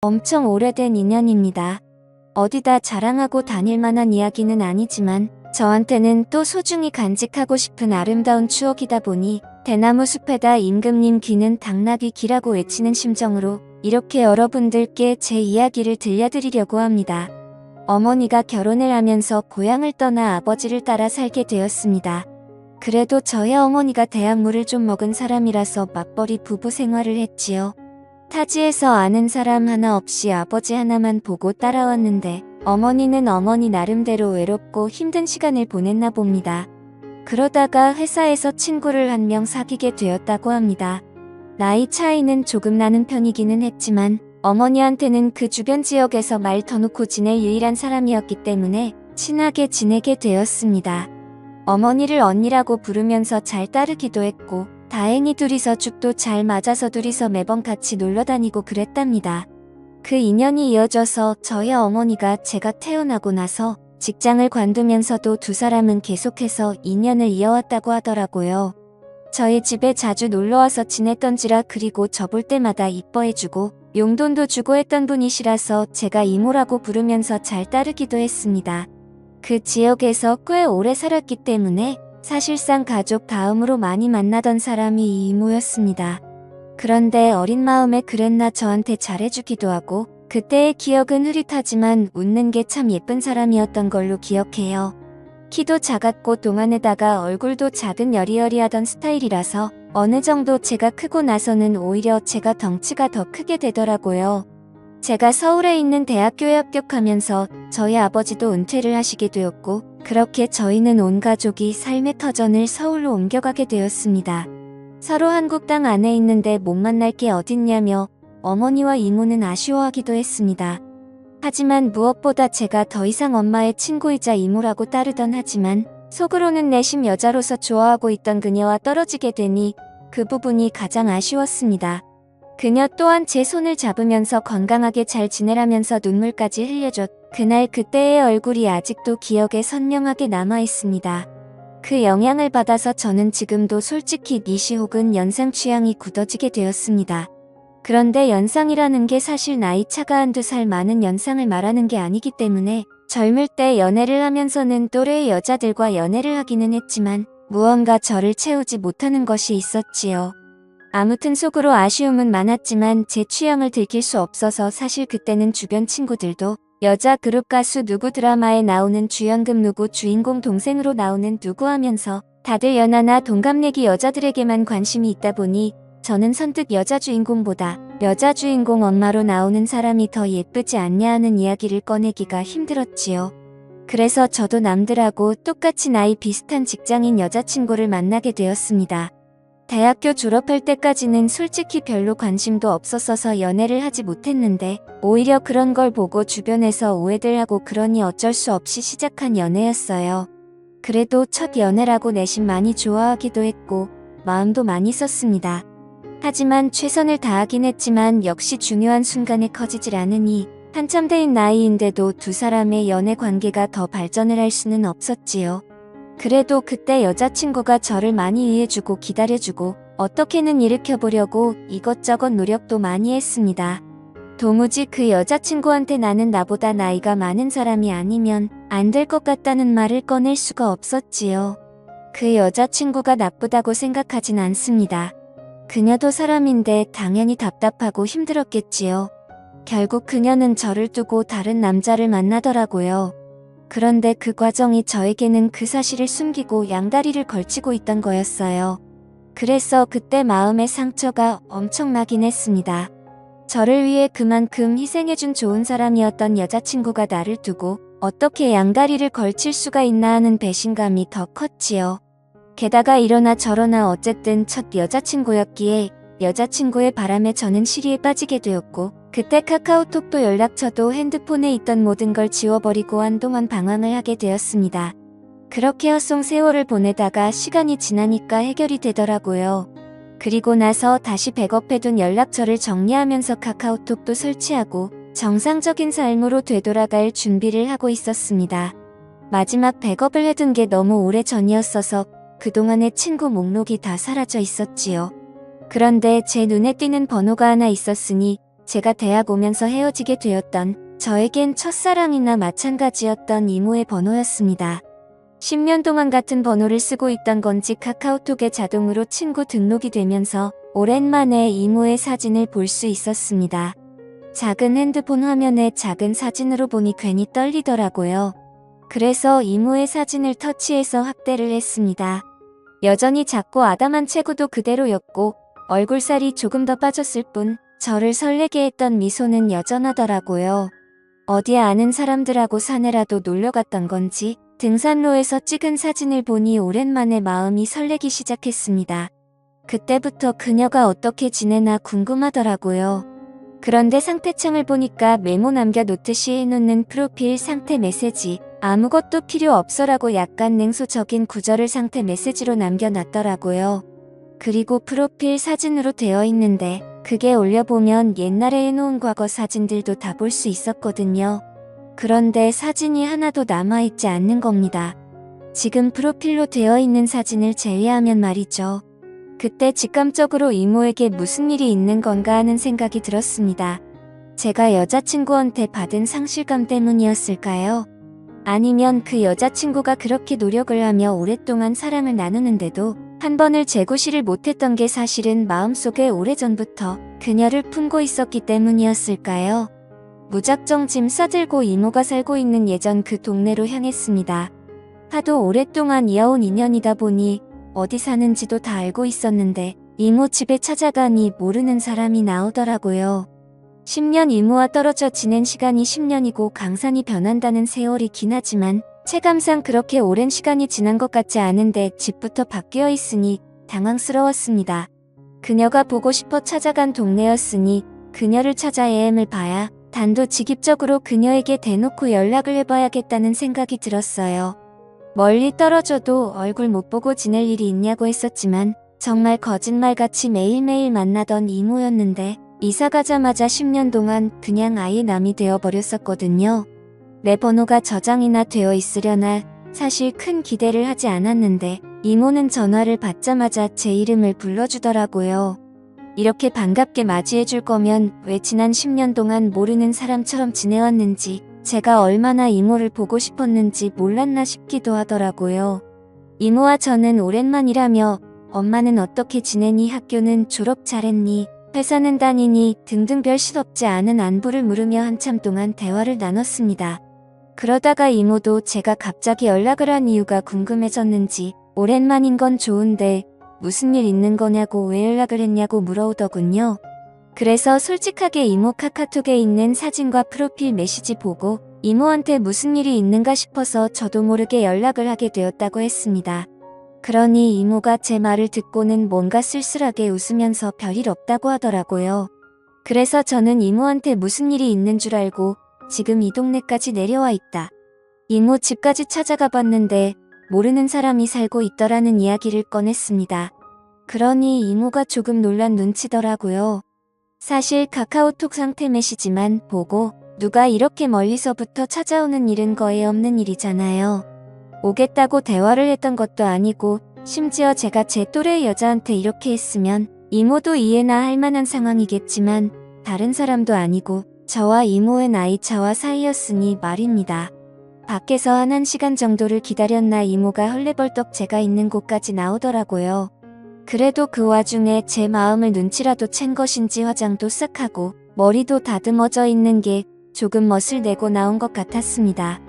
엄청 오래된 인연입니다. 어디다 자랑하고 다닐 만한 이야기는 아니지만 저한테는 또 소중히 간직하고 싶은 아름다운 추억이다 보니 대나무 숲에다 임금님 귀는 당나귀 귀라고 외치는 심정으로 이렇게 여러분들께 제 이야기를 들려드리려고 합니다. 어머니가 결혼을 하면서 고향을 떠나 아버지를 따라 살게 되었습니다. 그래도 저희 어머니가 대학물을 좀 먹은 사람이라서 맞벌이 부부 생활을 했지요. 타지에서 아는 사람 하나 없이 아버지 하나만 보고 따라왔는데 어머니는 어머니 나름대로 외롭고 힘든 시간을 보냈나 봅니다. 그러다가 회사에서 친구를 한 명 사귀게 되었다고 합니다. 나이 차이는 조금 나는 편이기는 했지만 어머니한테는 그 주변 지역에서 말 터놓고 지낼 유일한 사람이었기 때문에 친하게 지내게 되었습니다. 어머니를 언니라고 부르면서 잘 따르기도 했고 다행히 둘이서 죽도 잘 맞아서 둘이서 매번 같이 놀러 다니고 그랬답니다. 그 인연이 이어져서 저희 어머니가 제가 태어나고 나서 직장을 관두면서도 두 사람은 계속해서 인연을 이어왔다고 하더라고요. 저희 집에 자주 놀러와서 지냈던지라 그리고 저 볼 때마다 이뻐해주고 용돈도 주고 했던 분이시라서 제가 이모라고 부르면서 잘 따르기도 했습니다. 그 지역에서 꽤 오래 살았기 때문에 사실상 가족 다음으로 많이 만나던 사람이 이 이모였습니다. 그런데 어린 마음에 그랬나 저한테 잘해주기도 하고 그때의 기억은 흐릿하지만 웃는 게 참 예쁜 사람이었던 걸로 기억해요. 키도 작았고 동안에다가 얼굴도 작은 여리여리하던 스타일이라서 어느 정도 제가 크고 나서는 오히려 제가 덩치가 더 크게 되더라고요. 제가 서울에 있는 대학교에 합격하면서 저희 아버지도 은퇴를 하시게 되었고 그렇게 저희는 온 가족이 삶의 터전을 서울로 옮겨가게 되었습니다. 서로 한국 땅 안에 있는데 못 만날 게 어딨냐며 어머니와 이모는 아쉬워하기도 했습니다. 하지만 무엇보다 제가 더 이상 엄마의 친구이자 이모라고 따르던 하지만 속으로는 내심 여자로서 좋아하고 있던 그녀와 떨어지게 되니 그 부분이 가장 아쉬웠습니다. 그녀 또한 제 손을 잡으면서 건강하게 잘 지내라면서 눈물까지 흘려줬. 그날 그때의 얼굴이 아직도 기억에 선명하게 남아있습니다. 그 영향을 받아서 저는 지금도 솔직히 니시 혹은 연상 취향이 굳어지게 되었습니다. 그런데 연상이라는 게 사실 나이 차가 한두 살 많은 연상을 말하는 게 아니기 때문에 젊을 때 연애를 하면서는 또래의 여자들과 연애를 하기는 했지만 무언가 저를 채우지 못하는 것이 있었지요. 아무튼 속으로 아쉬움은 많았지만 제 취향을 들킬 수 없어서 사실 그때는 주변 친구들도 여자 그룹 가수 누구 드라마에 나오는 주연급 누구 주인공 동생으로 나오는 누구 하면서 다들 연하나 동갑내기 여자들에게만 관심이 있다 보니 저는 선뜻 여자 주인공보다 여자 주인공 엄마로 나오는 사람이 더 예쁘지 않냐 하는 이야기를 꺼내기가 힘들었지요. 그래서 저도 남들하고 똑같이 나이 비슷한 직장인 여자친구를 만나게 되었습니다. 대학교 졸업할 때까지는 솔직히 별로 관심도 없었어서 연애를 하지 못했는데 오히려 그런 걸 보고 주변에서 오해들 하고 그러니 어쩔 수 없이 시작한 연애였어요. 그래도 첫 연애라고 내심 많이 좋아하기도 했고 마음도 많이 썼습니다. 하지만 최선을 다하긴 했지만 역시 중요한 순간에 커지질 않으니 한참 된 나이인데도 두 사람의 연애 관계가 더 발전을 할 수는 없었지요. 그래도 그때 여자친구가 저를 많이 이해해주고 기다려주고 어떻게는 일으켜보려고 이것저것 노력도 많이 했습니다. 도무지 그 여자친구한테 나는 나보다 나이가 많은 사람이 아니면 안 될 것 같다는 말을 꺼낼 수가 없었지요. 그 여자친구가 나쁘다고 생각하진 않습니다. 그녀도 사람인데 당연히 답답하고 힘들었겠지요. 결국 그녀는 저를 두고 다른 남자를 만나더라고요. 그런데 그 과정이 저에게는 그 사실을 숨기고 양다리를 걸치고 있던 거였어요. 그래서 그때 마음의 상처가 엄청나긴 했습니다. 저를 위해 그만큼 희생해준 좋은 사람이었던 여자친구가 나를 두고 어떻게 양다리를 걸칠 수가 있나 하는 배신감이 더 컸지요. 게다가 이러나 저러나 어쨌든 첫 여자친구였기에 여자친구의 바람에 저는 시리에 빠지게 되었고 그때 카카오톡도 연락처도 핸드폰에 있던 모든 걸 지워버리고 한동안 방황을 하게 되었습니다. 그렇게 헛송 세월을 보내다가 시간이 지나니까 해결이 되더라고요. 그리고 나서 다시 백업해둔 연락처를 정리하면서 카카오톡도 설치하고 정상적인 삶으로 되돌아갈 준비를 하고 있었습니다. 마지막 백업을 해둔 게 너무 오래 전이었어서 그동안의 친구 목록이 다 사라져 있었지요. 그런데 제 눈에 띄는 번호가 하나 있었으니 제가 대학 오면서 헤어지게 되었던 저에겐 첫사랑이나 마찬가지였던 이모의 번호였습니다. 10년 동안 같은 번호를 쓰고 있던 건지 카카오톡에 자동으로 친구 등록이 되면서 오랜만에 이모의 사진을 볼 수 있었습니다. 작은 핸드폰 화면에 작은 사진으로 보니 괜히 떨리더라고요. 그래서 이모의 사진을 터치해서 확대를 했습니다. 여전히 작고 아담한 체구도 그대로였고 얼굴살이 조금 더 빠졌을 뿐 저를 설레게 했던 미소는 여전하더라고요. 어디 아는 사람들하고 산에라도 놀러갔던 건지 등산로에서 찍은 사진을 보니 오랜만에 마음이 설레기 시작했습니다. 그때부터 그녀가 어떻게 지내나 궁금하더라고요. 그런데 상태창을 보니까 메모 남겨놓듯이 해놓는 프로필 상태 메시지 아무것도 필요 없어라고 약간 냉소적인 구절을 상태 메시지로 남겨놨더라고요. 그리고 프로필 사진으로 되어 있는데 그게 올려보면 옛날에 해놓은 과거 사진들도 다 볼 수 있었거든요. 그런데 사진이 하나도 남아있지 않는 겁니다. 지금 프로필로 되어 있는 사진을 제외하면 말이죠. 그때 직감적으로 이모에게 무슨 일이 있는 건가 하는 생각이 들었습니다. 제가 여자친구한테 받은 상실감 때문이었을까요? 아니면 그 여자친구가 그렇게 노력을 하며 오랫동안 사랑을 나누는데도 한 번을 재구실을 못했던 게 사실은 마음속에 오래전부터 그녀를 품고 있었기 때문이었을까요? 무작정 짐 싸들고 이모가 살고 있는 예전 그 동네로 향했습니다. 하도 오랫동안 이어온 인연이다 보니 어디 사는지도 다 알고 있었는데 이모 집에 찾아가니 모르는 사람이 나오더라고요. 10년 이모와 떨어져 지낸 시간이 10년이고 강산이 변한다는 세월이 기나지만 체감상 그렇게 오랜 시간이 지난 것 같지 않은데 집부터 바뀌어 있으니 당황스러웠습니다. 그녀가 보고 싶어 찾아간 동네였으니 그녀를 찾아 애엠을 봐야 단도직입적으로 그녀에게 대놓고 연락을 해봐야겠다는 생각이 들었어요. 멀리 떨어져도 얼굴 못 보고 지낼 일이 있냐고 했었지만 정말 거짓말같이 매일매일 만나던 이모였는데 이사 가자마자 10년 동안 그냥 아예 남이 되어버렸었거든요. 내 번호가 저장이나 되어 있으려나 사실 큰 기대를 하지 않았는데 이모는 전화를 받자마자 제 이름을 불러주더라고요. 이렇게 반갑게 맞이해줄 거면 왜 지난 10년 동안 모르는 사람처럼 지내왔는지 제가 얼마나 이모를 보고 싶었는지 몰랐나 싶기도 하더라고요. 이모와 저는 오랜만이라며 엄마는 어떻게 지내니, 학교는 졸업 잘했니, 회사는 다니니 등등 별 실없지 않은 안부를 물으며 한참 동안 대화를 나눴습니다. 그러다가 이모도 제가 갑자기 연락을 한 이유가 궁금해졌는지 오랜만인 건 좋은데 무슨 일 있는 거냐고 왜 연락을 했냐고 물어오더군요. 그래서 솔직하게 이모 카카오톡에 있는 사진과 프로필 메시지 보고 이모한테 무슨 일이 있는가 싶어서 저도 모르게 연락을 하게 되었다고 했습니다. 그러니 이모가 제 말을 듣고는 뭔가 쓸쓸하게 웃으면서 별일 없다고 하더라고요. 그래서 저는 이모한테 무슨 일이 있는 줄 알고 지금 이 동네까지 내려와 있다. 이모 집까지 찾아가 봤는데 모르는 사람이 살고 있더라는 이야기를 꺼냈습니다. 그러니 이모가 조금 놀란 눈치더라고요. 사실 카카오톡 상태 메시지만 보고 누가 이렇게 멀리서부터 찾아오는 일은 거의 없는 일이잖아요. 오겠다고 대화를 했던 것도 아니고 심지어 제가 제 또래의 여자한테 이렇게 했으면 이모도 이해나 할 만한 상황이겠지만 다른 사람도 아니고 저와 이모의 나이 차와 사이였으니 말입니다. 밖에서 한 1시간 정도를 기다렸나 이모가 헐레벌떡 제가 있는 곳까지 나오더라고요. 그래도 그 와중에 제 마음을 눈치라도 챈 것인지 화장도 싹 하고 머리도 다듬어져 있는 게 조금 멋을 내고 나온 것 같았습니다.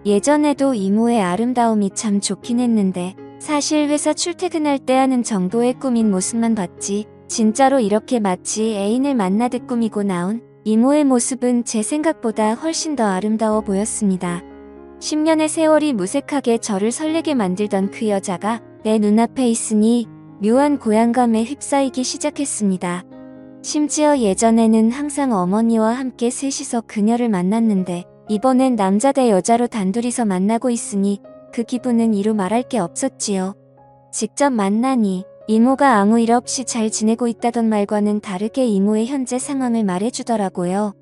예전에도 이모의 아름다움이 참 좋긴 했는데 사실 회사 출퇴근할 때 하는 정도의 꾸민 모습만 봤지 진짜로 이렇게 마치 애인을 만나듯 꾸미고 나온 이모의 모습은 제 생각보다 훨씬 더 아름다워 보였습니다. 10년의 세월이 무색하게 저를 설레게 만들던 그 여자가 내 눈앞에 있으니 묘한 고향감에 휩싸이기 시작했습니다. 심지어 예전에는 항상 어머니와 함께 셋이서 그녀를 만났는데 이번엔 남자 대 여자로 단둘이서 만나고 있으니 그 기분은 이루 말할 게 없었지요. 직접 만나니 이모가 아무 일 없이 잘 지내고 있다던 말과는 다르게 이모의 현재 상황을 말해주더라고요.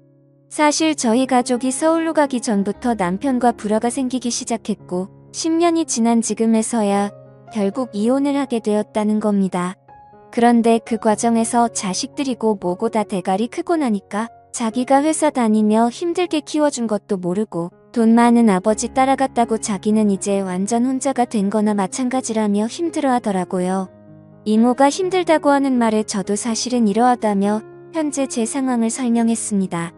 사실 저희 가족이 서울로 가기 전부터 남편과 불화가 생기기 시작했고 10년이 지난 지금에서야 결국 이혼을 하게 되었다는 겁니다. 그런데 그 과정에서 자식들이고 뭐고 다 대가리 크고 나니까 자기가 회사 다니며 힘들게 키워준 것도 모르고 돈 많은 아버지 따라갔다고 자기는 이제 완전 혼자가 된 거나 마찬가지라며 힘들어하더라고요. 이모가 힘들다고 하는 말에 저도 사실은 이러하다며 현재 제 상황을 설명했습니다.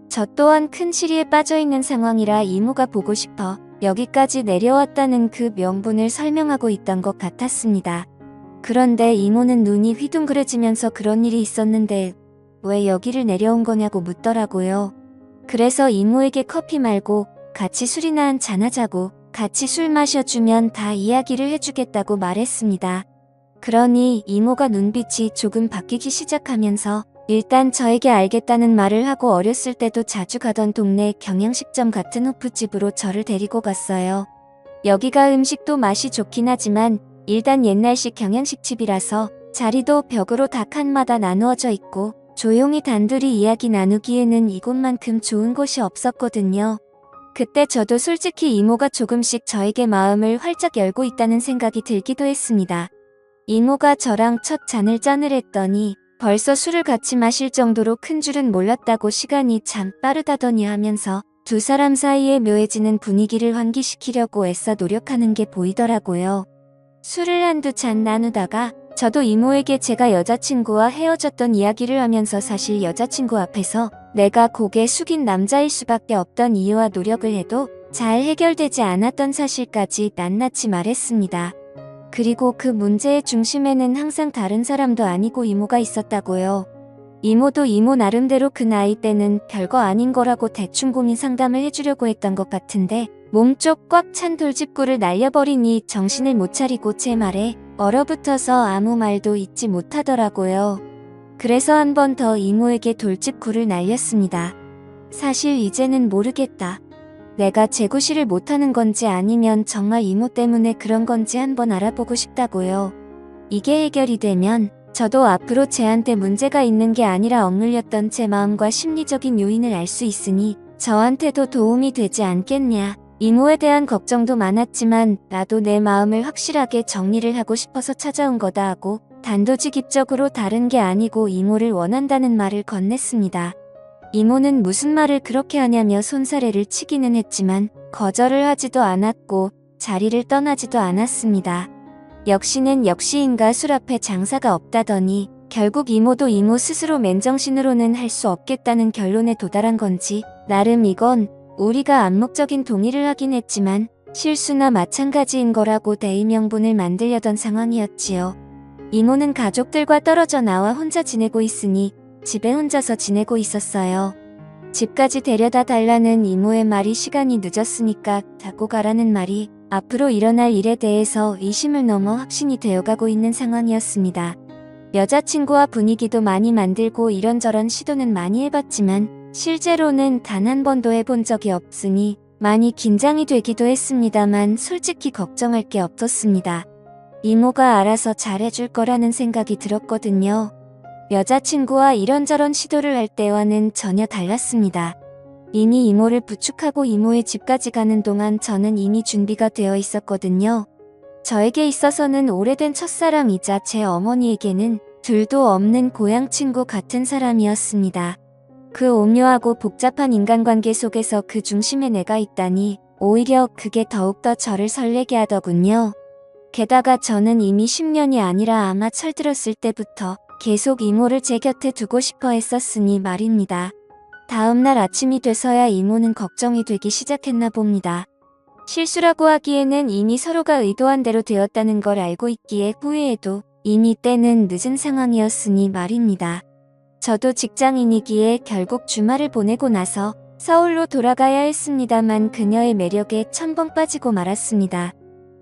저 또한 큰 시리에 빠져있는 상황이라 이모가 보고 싶어 여기까지 내려왔다는 그 명분을 설명하고 있던 것 같았습니다. 그런데 이모는 눈이 휘둥그레지면서 그런 일이 있었는데 왜 여기를 내려온 거냐고 묻더라고요. 그래서 이모에게 커피 말고 같이 술이나 한잔 하자고 같이 술 마셔주면 다 이야기를 해주겠다고 말했습니다. 그러니 이모가 눈빛이 조금 바뀌기 시작하면서 일단 저에게 알겠다는 말을 하고 어렸을 때도 자주 가던 동네 경양식점 같은 호프집으로 저를 데리고 갔어요. 여기가 음식도 맛이 좋긴 하지만 일단 옛날식 경양식집이라서 자리도 벽으로 다 칸마다 나누어져 있고 조용히 단둘이 이야기 나누기에는 이곳만큼 좋은 곳이 없었거든요. 그때 저도 솔직히 이모가 조금씩 저에게 마음을 활짝 열고 있다는 생각이 들기도 했습니다. 이모가 저랑 첫 잔을 짜느랬더니 벌써 술을 같이 마실 정도로 큰 줄은 몰랐다고 시간이 참 빠르다더니 하면서 두 사람 사이에 묘해지는 분위기를 환기시키려고 애써 노력하는 게 보이더라고요. 술을 한두 잔 나누다가 저도 이모에게 제가 여자친구와 헤어졌던 이야기를 하면서 사실 여자친구 앞에서 내가 고개 숙인 남자일 수밖에 없던 이유와 노력을 해도 잘 해결되지 않았던 사실까지 낱낱이 말했습니다. 그리고 그 문제의 중심에는 항상 다른 사람도 아니고 이모가 있었다고요. 이모도 이모 나름대로 그 나이 때는 별거 아닌 거라고 대충 고민 상담을 해주려고 했던 것 같은데 몸쪽 꽉 찬 돌직구를 날려버리니 정신을 못 차리고 제 말에 얼어붙어서 아무 말도 잇지 못하더라고요. 그래서 한 번 더 이모에게 돌직구를 날렸습니다. 사실 이제는 모르겠다. 내가 재구실을 못하는 건지 아니면 정말 이모 때문에 그런 건지 한번 알아보고 싶다고요. 이게 해결이 되면 저도 앞으로 쟤한테 문제가 있는 게 아니라 억눌렸던 제 마음과 심리적인 요인을 알 수 있으니 저한테도 도움이 되지 않겠냐. 이모에 대한 걱정도 많았지만 나도 내 마음을 확실하게 정리를 하고 싶어서 찾아온 거다 하고 단도직입적으로 다른 게 아니고 이모를 원한다는 말을 건넸습니다. 이모는 무슨 말을 그렇게 하냐며 손사래를 치기는 했지만 거절을 하지도 않았고 자리를 떠나지도 않았습니다. 역시는 역시인가 술 앞에 장사가 없다더니 결국 이모도 이모 스스로 맨정신으로는 할 수 없겠다는 결론에 도달한 건지 나름 이건 우리가 암묵적인 동의를 하긴 했지만 실수나 마찬가지인 거라고 대의 명분을 만들려던 상황이었지요. 이모는 가족들과 떨어져 나와 혼자 지내고 있으니 집에 혼자서 지내고 있었어요. 집까지 데려다 달라는 이모의 말이 시간이 늦었으니까 자고 가라는 말이 앞으로 일어날 일에 대해서 의심을 넘어 확신이 되어가고 있는 상황이었습니다. 여자친구와 분위기도 많이 만들고 이런저런 시도는 많이 해봤지만 실제로는 단 한 번도 해본 적이 없으니 많이 긴장이 되기도 했습니다만 솔직히 걱정할 게 없었습니다. 이모가 알아서 잘해줄 거라는 생각이 들었거든요. 여자친구와 이런저런 시도를 할 때와는 전혀 달랐습니다. 이미 이모를 부축하고 이모의 집까지 가는 동안 저는 이미 준비가 되어 있었거든요. 저에게 있어서는 오래된 첫사랑이자 제 어머니에게는 둘도 없는 고향 친구 같은 사람이었습니다. 그 오묘하고 복잡한 인간관계 속에서 그 중심에 내가 있다니 오히려 그게 더욱더 저를 설레게 하더군요. 게다가 저는 이미 10년이 아니라 아마 철들었을 때부터 계속 이모를 제 곁에 두고 싶어 했었으니 말입니다. 다음날 아침이 돼서야 이모는 걱정이 되기 시작했나 봅니다. 실수라고 하기에는 이미 서로가 의도한 대로 되었다는 걸 알고 있기에 후회해도 이미 때는 늦은 상황이었으니 말입니다. 저도 직장인이기에 결국 주말을 보내고 나서 서울로 돌아가야 했습니다만 그녀의 매력에 첨벙 빠지고 말았습니다.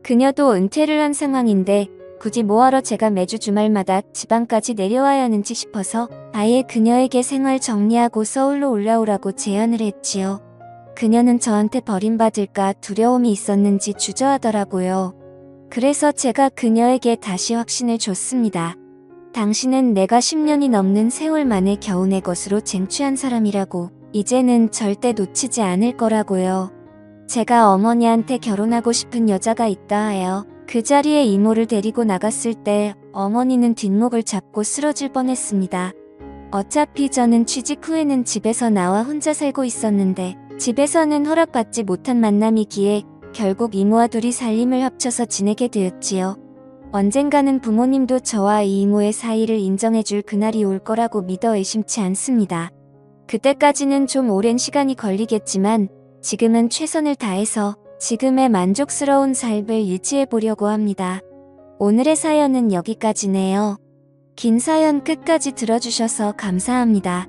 그녀도 은퇴를 한 상황인데 굳이 뭐하러 제가 매주 주말마다 지방까지 내려와야 하는지 싶어서 아예 그녀에게 생활 정리하고 서울로 올라오라고 제안을 했지요. 그녀는 저한테 버림받을까 두려움이 있었는지 주저하더라고요. 그래서 제가 그녀에게 다시 확신을 줬습니다. 당신은 내가 10년이 넘는 세월 만에 겨우 내 것으로 쟁취한 사람이라고 이제는 절대 놓치지 않을 거라고요. 제가 어머니한테 결혼하고 싶은 여자가 있다 하여 그 자리에 이모를 데리고 나갔을 때 어머니는 뒷목을 잡고 쓰러질 뻔했습니다. 어차피 저는 취직 후에는 집에서 나와 혼자 살고 있었는데 집에서는 허락받지 못한 만남이기에 결국 이모와 둘이 살림을 합쳐서 지내게 되었지요. 언젠가는 부모님도 저와 이 이모의 사이를 인정해줄 그날이 올 거라고 믿어 의심치 않습니다. 그때까지는 좀 오랜 시간이 걸리겠지만 지금은 최선을 다해서 지금의 만족스러운 삶을 유지해 보려고 합니다. 오늘의 사연은 여기까지네요. 긴 사연 끝까지 들어주셔서 감사합니다.